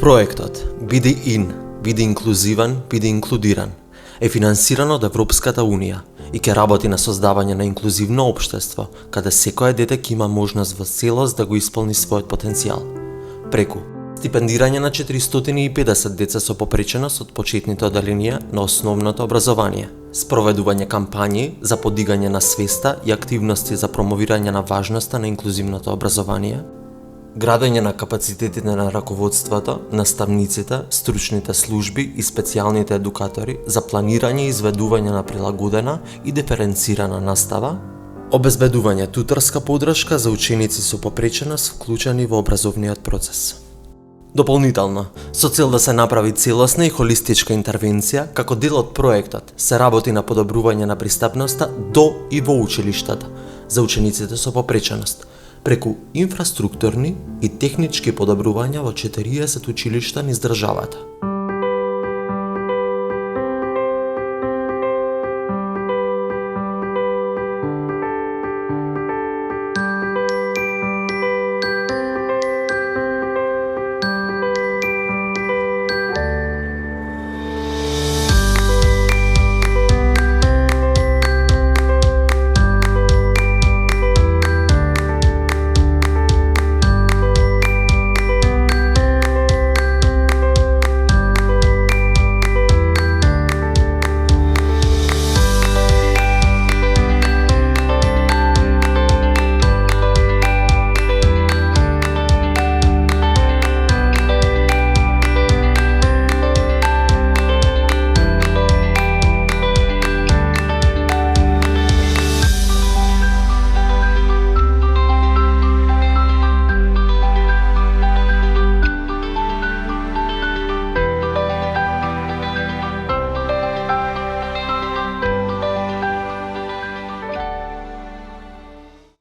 Проектот Биди ин, биди инклузивен, биди инклудиран е финансиран од Европската Унија и ќе работи на создавање на инклузивно општество, каде секое дете ќе има можност во целост да го исполни својот потенцијал. Преку стипендирање на 450 деца со попреченост од почетните оделенија на основното образование, спроведување кампањи за подигање на свеста и активности за промовирање на важноста на инклузивното образование, градење на капацитетите на раководството, наставниците, стручните служби и специјалните едукатори за планирање и изведување на прилагодена и диференцирана настава, обезбедување туторска поддршка за ученици со попреченост вклучени во образовниот процес. Дополнително, со цел да се направи целосна и холистичка интервенција, како дел од проектот се работи на подобрување на пристапноста до и во училиштата за учениците со попреченост, преку инфраструктурни и технички подобрувања во 40 училишта низ државата.